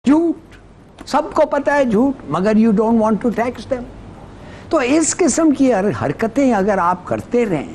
झूठ, सबको पता है झूठ, मगर you don't want to tax them. तो इस किस्म की हरकतें अगर आप करते रहें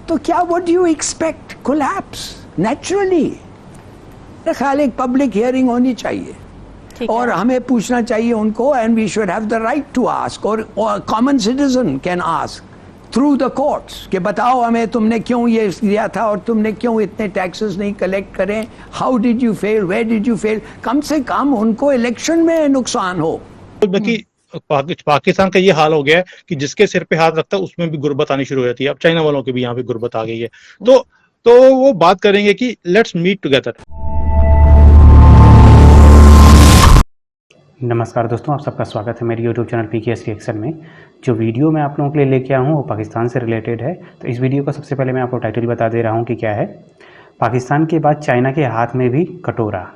तो क्या what you expect, collapse naturally. मेरा ख्याल एक पब्लिक हियरिंग होनी चाहिए और हमें पूछना चाहिए उनको, and we should have the right to ask, और common citizen can ask through the courts कि बताओ हमें तुमने क्यों ये दिया था और तुमने क्यों इतने टैक्सेस नहीं कलेक्ट करें, how did you fail, where did you fail. कम से कम उनको इलेक्शन में नुकसान हो। बाकी पाकिस्तान का ये हाल हो गया है कि जिसके सिर पे हाथ रखता है उसमें भी गुर्बत आनी शुरू हो जाती है। अब चाइना वालों की भी यहाँ पे गुर्बत आ गई है। तो वो बात करेंगे कि लेट्स मीट टुगेदर। नमस्कार दोस्तों, आप सबका स्वागत है मेरे YouTube चैनल PKS रिएक्शन में। जो वीडियो मैं आप लोगों के लिए लेके आया हूँ वो पाकिस्तान से रिलेटेड है। तो इस वीडियो का सबसे पहले मैं आपको टाइटल बता दे रहा हूँ कि क्या है। पाकिस्तान के बाद चाइना के हाथ में भी कटोरा।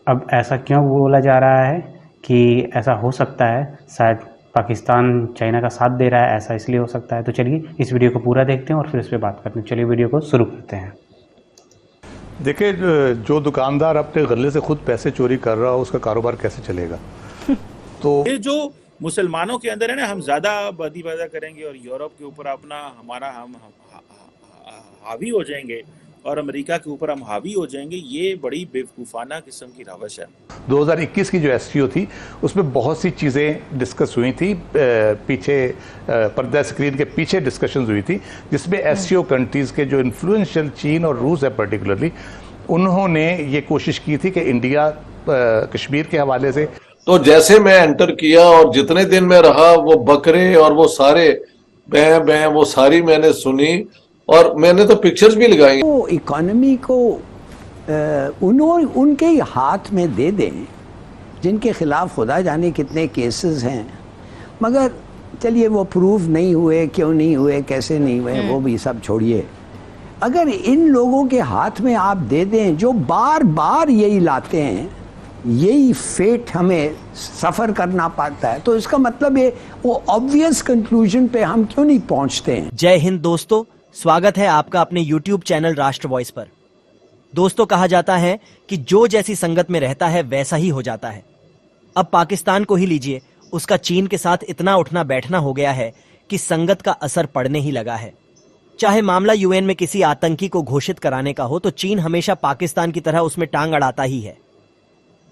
अब ऐसा क्यों बोला जा रहा है कि ऐसा हो सकता है, शायद पाकिस्तान चाइना का साथ दे रहा है, ऐसा इसलिए हो सकता है। तो चलिए इस वीडियो को पूरा देखते हैं और फिर इस पर बात करते हैं। चलिए वीडियो को शुरू करते हैं। देखिए, जो दुकानदार अपने गले से खुद पैसे चोरी कर रहा हो उसका कारोबार कैसे चलेगा। तो ये जो मुसलमानों के अंदर है ना, हम ज्यादा आबादी पैदा करेंगे और यूरोप के ऊपर हमारा हम हावी हो जाएंगे और अमेरिका के ऊपर हम हावी हो जाएंगे, ये बड़ी बेवकूफाना किस्म की रवश है। 2021 की जो एससीओ थी उसमें बहुत सी चीज़ें डिस्कस हुई थी, पीछे पर्दा स्क्रीन के पीछे डिस्कशंस हुई थी, जिसमें एससीओ कंट्रीज़ के जो इन्फ्लुएंशियल चीन और रूस है पर्टिकुलरली, उन्होंने ये कोशिश की थी कि इंडिया कश्मीर के हवाले से। तो जैसे मैं एंटर किया और जितने दिन में रहा, वो बकरे और वो सारे बैं बैं वो सारी मैंने सुनी और मैंने तो पिक्चर्स भी लगाई। वो इकोनॉमी को उनके हाथ में दे दें जिनके खिलाफ खुदा जाने कितने केसेस हैं, मगर चलिए वो प्रूव नहीं हुए, क्यों नहीं हुए, कैसे नहीं हुए, वो भी सब छोड़िए। अगर इन लोगों के हाथ में आप दे दें जो बार बार यही लाते हैं, यही फेट हमें सफ़र करना पड़ता है, तो इसका मतलब है वो ऑब्वियस कंक्लूजन पे हम क्यों नहीं पहुंचते हैं। जय हिंद दोस्तों, स्वागत है आपका अपने YouTube चैनल राष्ट्र वॉइस पर। दोस्तों, कहा जाता है कि जो जैसी संगत में रहता है वैसा ही हो जाता है। अब पाकिस्तान को ही लीजिए, उसका चीन के साथ इतना उठना बैठना हो गया है कि संगत का असर पड़ने ही लगा है। चाहे मामला UN में किसी आतंकी को घोषित कराने का हो, तो चीन हमेशा पाकिस्तान की तरह उसमें टांग अड़ाता ही है।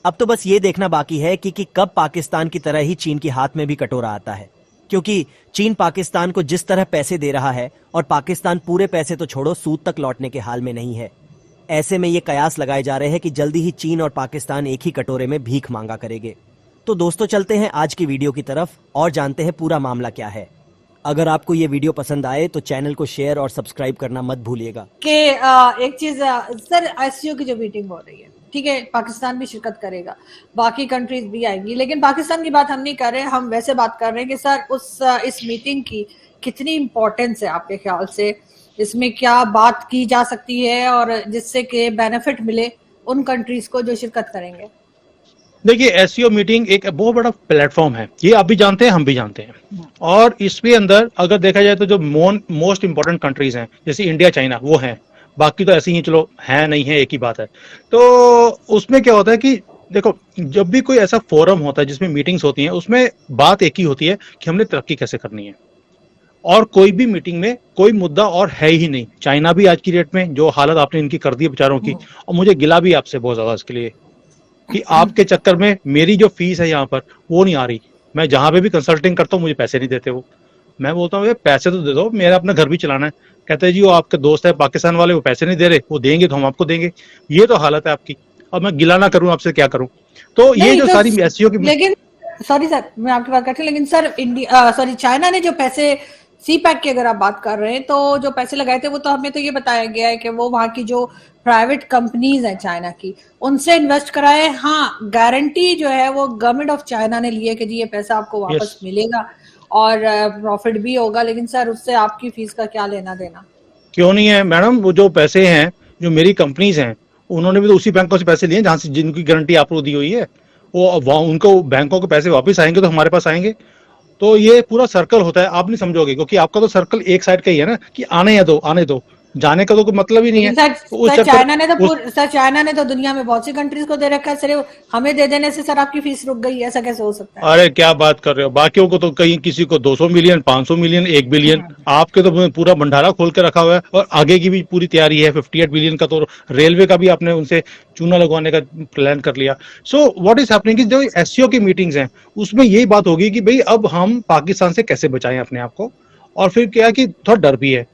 अब तो बस ये देखना बाकी है कि कब पाकिस्तान की तरह ही चीन के हाथ में भी कटोरा आता है, क्योंकि चीन पाकिस्तान को जिस तरह पैसे दे रहा है और पाकिस्तान पूरे पैसे तो छोड़ो सूद तक लौटने के हाल में नहीं है। ऐसे में ये कयास लगाए जा रहे हैं कि जल्दी ही चीन और पाकिस्तान एक ही कटोरे में भीख मांगा करेंगे। तो दोस्तों, चलते हैं आज की वीडियो की तरफ और जानते हैं पूरा मामला क्या है। अगर आपको ये वीडियो पसंद आए तो चैनल को शेयर और सब्सक्राइब करना मत भूलिएगा। एक चीज सर, एससीओ की जो मीटिंग हो रही है, ठीक है, पाकिस्तान भी शिरकत करेगा, बाकी कंट्रीज भी आएंगी, लेकिन पाकिस्तान की बात हम नहीं कर रहे, हम वैसे बात कर रहे हैं कि सर इस मीटिंग की कितनी इंपॉर्टेंस है आपके ख्याल से, इसमें क्या बात की जा सकती है और जिससे कि बेनिफिट मिले उन कंट्रीज को जो शिरकत करेंगे। देखिए, एससीओ मीटिंग एक बहुत बड़ा प्लेटफॉर्म है, ये आप भी जानते हैं, हम भी जानते हैं। और इसके अंदर अगर देखा जाए तो जो मोस्ट इंपॉर्टेंट कंट्रीज हैं जैसे इंडिया, चाइना, वो हैं। बाकी तो ऐसे ही चलो है नहीं है, एक ही बात है। तो उसमें क्या होता है कि देखो, जब भी कोई ऐसा फोरम होता है जिसमें मीटिंग्स होती हैं, उसमें बात एक ही होती है कि हमने तरक्की कैसे करनी है। और कोई भी मीटिंग में कोई मुद्दा और है ही नहीं। चाइना भी आज की डेट में जो हालत आपने इनकी कर दी बेचारों की, और मुझे गिला भी आपसे बहुत ज्यादा इसके लिए कि आपके चक्कर में मेरी जो फीस है यहाँ पर वो नहीं आ रही। मैं जहां पे भी कंसल्टिंग करता हूँ मुझे पैसे नहीं देते वो। मैं बोलता हूँ पैसे तो दे दो, मेरा अपना घर भी चलाना है। कहते हैं जी वो आपके दोस्त है पाकिस्तान वाले, वो पैसे नहीं दे रहे, वो देंगे तो हम आपको देंगे। ये तो हालत है आपकी। अब मैं गिला ना करूं आपसे, क्या करूं। तो ये जो सारी एससीओ की, लेकिन सॉरी सर, मैं आपकी बात करती हूँ, लेकिन सर चाइना ने जो पैसे CPEC की अगर आप बात कर रहे हैं, तो जो पैसे लगाए थे वो तो हमें तो ये बताया गया है कि वो वहाँ की जो प्राइवेट कंपनीज है चाइना की, उनसे इन्वेस्ट कराए। हाँ, गारंटी जो है वो गवर्नमेंट ऑफ चाइना ने ली है कि जी ये पैसा आपको वापस मिलेगा और प्रॉफिट भी होगा, लेकिन सर उससे आपकी फीस का क्या लेना देना। क्यों नहीं है मैडम, वो जो पैसे हैं जो मेरी कंपनीज हैं उन्होंने भी तो उसी बैंकों से पैसे लिए जहां से जिनकी गारंटी आपको दी हुई है। वो उनको बैंकों के पैसे वापस आएंगे तो हमारे पास आएंगे। तो ये पूरा सर्कल होता है, आप नहीं समझोगे, क्योंकि आपका तो सर्कल एक साइड का ही है ना कि आने या दो आने दो। जाने का तो कोई मतलब ही नहीं है। सर तो उस सर चक्कर चाइना ने तो उस सर चाइना ने तो दुनिया में बहुत सी कंट्रीज को दे रखा है, सिर्फ हमें दे देने से सर आपकी फीस रुक गई, ऐसा कैसे हो सकता है? अरे क्या बात कर रहे हो, बाकियों को तो कहीं किसी को 200 मिलियन, 500 मिलियन, 1 बिलियन, आपके तो पूरा भंडारा खोल के रखा हुआ है और आगे की भी पूरी तैयारी है। 58 बिलियन का तो रेलवे का भी आपने उनसे चूना लगवाने का प्लान कर लिया। सो व्हाट इज हैपनिंग कि जो एससीओ की मीटिंग्स हैं उसमें यही बात होगी कि भाई अब हम पाकिस्तान से कैसे बचाएं अपने आप को, और फिर क्या कि थोड़ा डर भी है।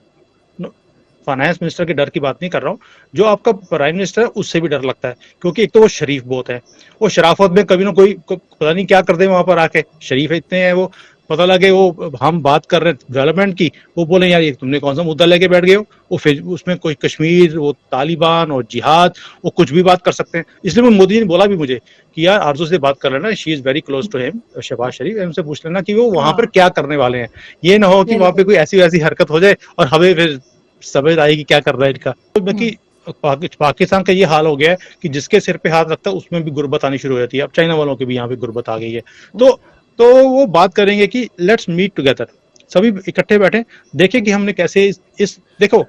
फाइनेंस मिनिस्टर के डर की बात नहीं कर रहा हूँ, जो आपका प्राइम मिनिस्टर है उससे भी डर लगता है, क्योंकि एक तो वो शरीफ बहुत है, वो शराफत में कभी ना कोई पता नहीं क्या कर दे वहां पर आके, शरीफ इतने हैं वो, पता लगे वो हम बात कर रहे हैं डेवलपमेंट की, वो बोले यार ये तुमने कौन सा मुद्दा लेके बैठ गए हो, वो फिर उसमें कोई कश्मीर, वो तालिबान और जिहाद, वो कुछ भी बात कर सकते हैं। इसलिए मैं मोदी ने बोला भी मुझे कि यार आरजू से बात कर लेना, she is very close to him, Shahbaz Sharif, उनसे पूछ लेना कि वो वहां पर क्या करने वाले हैं, ये ना हो कि वहां पे कोई ऐसी वैसी हरकत हो जाए और हमें फिर समझ आएगी क्या कर रहा है इनका। तो बाकी पाकिस्तान का ये हाल हो गया है कि जिसके सिर पे हाथ रखता है उसमें भी गुर्बत आनी शुरू हो जाती है। अब चाइना वालों के भी यहाँ पे गुर्बत आ गई है। तो वो बात करेंगे कि लेट्स मीट टुगेदर, सभी इकट्ठे बैठे, देखें कि हमने कैसे इस देखो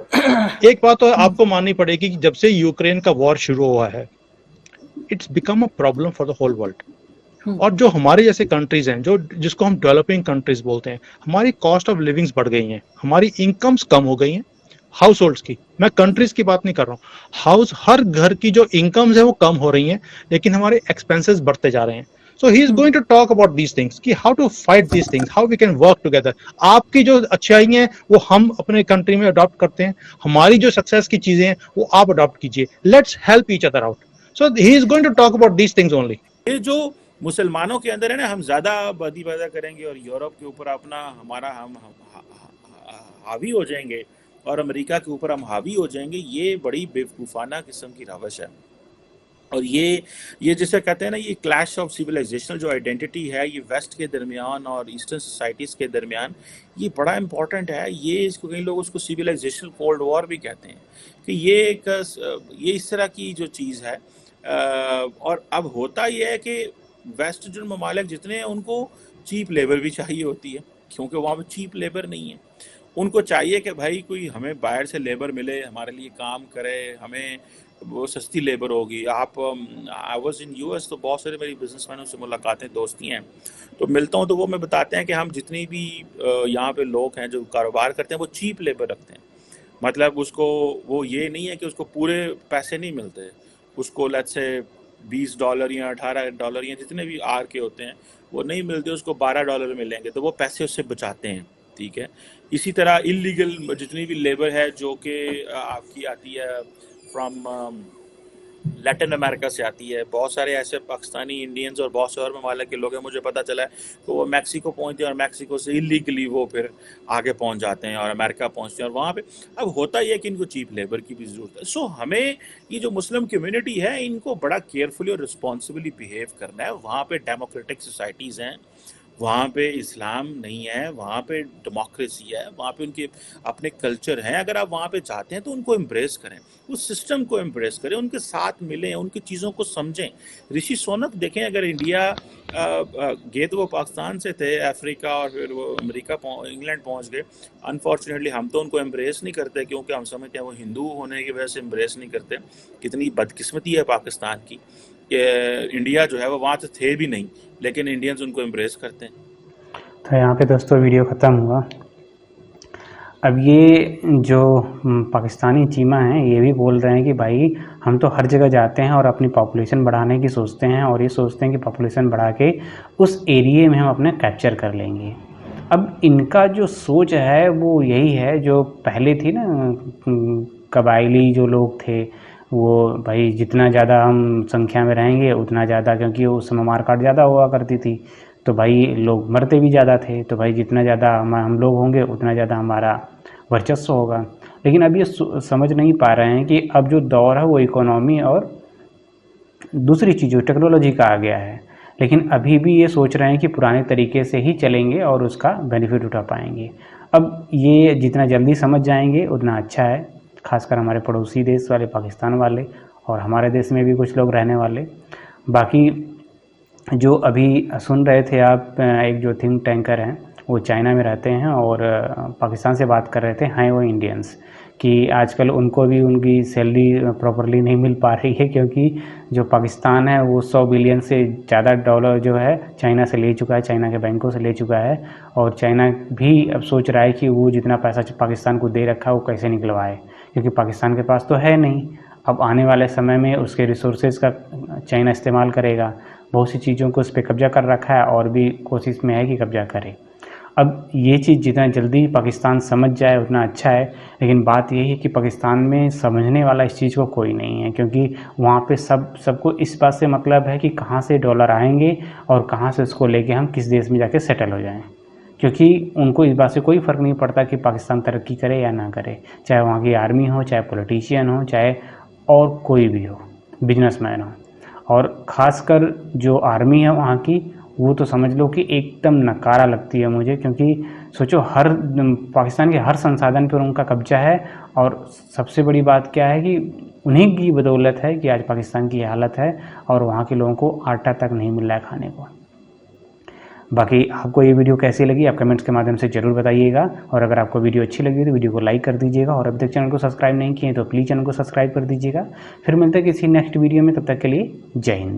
एक बात तो आपको माननी पड़ेगी कि जब से यूक्रेन का वॉर शुरू हुआ है, it's become a problem for the whole world. और जो हमारे जैसे कंट्रीज हैं, जो जिसको हम डेवलपिंग कंट्रीज बोलते हैं, हमारी कॉस्ट ऑफ लिविंग्स बढ़ गई हैं, हमारी इनकम्स कम हो गई हैं, हाउस होल्ड्स की, मैं कंट्रीज की बात नहीं कर रहा हूँ, हर घर की जो इनकम्स है वो कम हो रही हैं, लेकिन हमारे एक्सपेंसेस बढ़ते जा रहे हैं। So he is going to talk about these things कि how to fight these things, how we can work together. आपकी जो अच्छाई हैं वो हम अपने कंट्री में अडॉप्ट करते हैं, हमारी जो सक्सेस की चीजें हैं वो आप अडॉप्ट कीजिए, let's help each other out. So he is going to talk about these things only. ये जो मुसलमानों के अंदर है ना, हम ज्यादा आबादी पैदा करेंगे और यूरोप के ऊपर अपना हमारा हम हावी हो जाएंगे और अमेरिका के ऊपर हम हावी हो जाएंगे, ये बड़ी बेवकूफाना किस्म की रवश है। और ये जैसे कहते हैं ना, ये क्लैश ऑफ सिविलाइजेशनल जो आइडेंटिटी है, ये वेस्ट के दरमियान और ईस्टर्न सोसाइटीज़ के दरमियान, ये बड़ा इंपॉर्टेंट है। ये इसको कई लोग उसको सिविलाइजेशनल कोल्ड वॉर भी कहते हैं कि ये इस तरह की जो चीज़ है। और अब होता ये है कि वेस्ट जो ममालिक जितने हैं उनको चीप लेबर भी चाहिए होती है, क्योंकि वहाँ पर चीप लेबर नहीं है। उनको चाहिए कि भाई कोई हमें बाहर से लेबर मिले, हमारे लिए काम करे, हमें वो सस्ती लेबर होगी। आप आई वाज इन यूएस, तो बहुत सारे मेरी बिजनेसमैनों से मुलाकातें, दोस्ती हैं, तो मिलता हूँ तो वो मैं बताते हैं कि हम जितनी भी यहाँ पे लोग हैं जो कारोबार करते हैं वो चीप लेबर रखते हैं। मतलब उसको वो ये नहीं है कि उसको पूरे पैसे नहीं मिलते, उसको लेट्स से $20 या $18 या जितने भी आर के होते हैं वो नहीं मिलते, उसको $12 मिलेंगे, तो वो पैसे उससे बचाते हैं। ठीक है, इसी तरह इलीगल जितनी भी लेबर है जो कि आपकी आती है फ्रॉम लैटिन अमेरिका से आती है, बहुत सारे ऐसे पाकिस्तानी इंडियंस और बहुत से और ममालिक के लोग हैं, मुझे पता चला है, तो वो मैक्सिको पहुंचते हैं और मैक्सिको से इलीगली वो फिर आगे पहुंच जाते हैं और अमेरिका पहुंचते हैं। और वहाँ पे अब होता ही है कि इनको चीप लेबर की भी ज़रूरत है। सो हमें ये जो मुस्लिम कम्युनिटी है इनको बड़ा केयरफुली और रिस्पॉन्सिबली बिहेव करना है। वहाँ पे डेमोक्रेटिक सोसाइटीज़ हैं, वहाँ पे इस्लाम नहीं है, वहाँ पे डेमोक्रेसी है, वहाँ पे उनके अपने कल्चर हैं। अगर आप वहाँ पे जाते हैं तो उनको एम्ब्रेस करें, उस सिस्टम को एम्ब्रेस करें, उनके साथ मिलें, उनकी चीज़ों को समझें। ऋषि सोनक देखें, अगर इंडिया गए तो वो पाकिस्तान से थे, अफ्रीका और फिर वो अमेरिका इंग्लैंड पहुँच गए। अनफॉर्चुनेटली हम तो उनको एम्ब्रेस नहीं करते, क्योंकि हम समझते हैं वो हिंदू होने की वजह से एम्ब्रेस नहीं करते। कितनी बदकिस्मती है पाकिस्तान की कि इंडिया जो है वो वहाँ से थे भी नहीं, लेकिन इंडियंस उनको एम्ब्रेस करते हैं। तो यहाँ पे दोस्तों वीडियो ख़त्म हुआ। अब ये जो पाकिस्तानी चीमा हैं ये भी बोल रहे हैं कि भाई हम तो हर जगह जाते हैं और अपनी पॉपुलेशन बढ़ाने की सोचते हैं, और ये सोचते हैं कि पॉपुलेशन बढ़ा के उस एरिए में हम अपने कैप्चर कर लेंगे। अब इनका जो सोच है वो यही है जो पहले थी ना, कबायली जो लोग थे वो भाई जितना ज़्यादा हम संख्या में रहेंगे उतना ज़्यादा, क्योंकि उस समय मारकाट ज़्यादा हुआ करती थी तो भाई लोग मरते भी ज़्यादा थे, तो भाई जितना ज़्यादा हम लोग होंगे उतना ज़्यादा हमारा वर्चस्व होगा। लेकिन अब ये समझ नहीं पा रहे हैं कि अब जो दौर है वो इकोनॉमी और दूसरी चीज़ों टेक्नोलॉजी का आ गया है, लेकिन अभी भी ये सोच रहे हैं कि पुराने तरीके से ही चलेंगे और उसका बेनिफिट उठा पाएंगे। अब ये जितना जल्दी समझ जाएंगे उतना अच्छा है, खासकर हमारे पड़ोसी देश वाले पाकिस्तान वाले और हमारे देश में भी कुछ लोग रहने वाले। बाकी जो अभी सुन रहे थे आप, एक जो थिंक टैंकर हैं वो चाइना में रहते हैं और पाकिस्तान से बात कर रहे थे, हैं वो इंडियंस, कि आजकल उनको भी उनकी सैलरी प्रॉपरली नहीं मिल पा रही है, क्योंकि जो पाकिस्तान है वो 100 बिलियन से ज़्यादा डॉलर जो है चाइना से ले चुका है, चाइना के बैंकों से ले चुका है। और चाइना भी अब सोच रहा है कि वो जितना पैसा पाकिस्तान को दे रखा है वो कैसे निकलवाए, क्योंकि पाकिस्तान के पास तो है नहीं। अब आने वाले समय में उसके रिसोर्सेज का चाइना इस्तेमाल करेगा, बहुत सी चीज़ों को उस पर कब्जा कर रखा है और भी कोशिश में है कि कब्जा करे। अब ये चीज़ जितना जल्दी पाकिस्तान समझ जाए उतना अच्छा है, लेकिन बात यही है कि पाकिस्तान में समझने वाला इस चीज़ को कोई नहीं है, क्योंकि वहाँ पे सबको इस बात से मतलब है कि कहाँ से डॉलर आएंगे और कहाँ से उसको लेके हम किस देश में जाके सेटल हो जाएं, क्योंकि उनको इस बात से कोई फ़र्क नहीं पड़ता कि पाकिस्तान तरक्की करे या ना करे, चाहे वहाँ की आर्मी हो, चाहे पॉलिटिशियन हो, चाहे और कोई भी हो, बिजनेसमैन हो। और ख़ासकर जो आर्मी है वहाँ की, वो तो समझ लो कि एकदम नकारा लगती है मुझे, क्योंकि सोचो हर पाकिस्तान के हर संसाधन पर उनका कब्जा है। और सबसे बड़ी बात क्या है कि उन्हीं की बदौलत है कि आज पाकिस्तान की हालत है और वहाँ के लोगों को आटा तक नहीं मिल रहा है खाने को। बाकी आपको ये वीडियो कैसी लगी आप कमेंट्स के माध्यम से ज़रूर बताइएगा, और अगर आपको वीडियो अच्छी लगी तो वीडियो को लाइक कर दीजिएगा, और अभी तक चैनल को सब्सक्राइब नहीं किए तो प्लीज़ चैनल को सब्सक्राइब कर दीजिएगा। फिर मिलते हैं किसी नेक्स्ट वीडियो में, तब तक के लिए जय हिंद।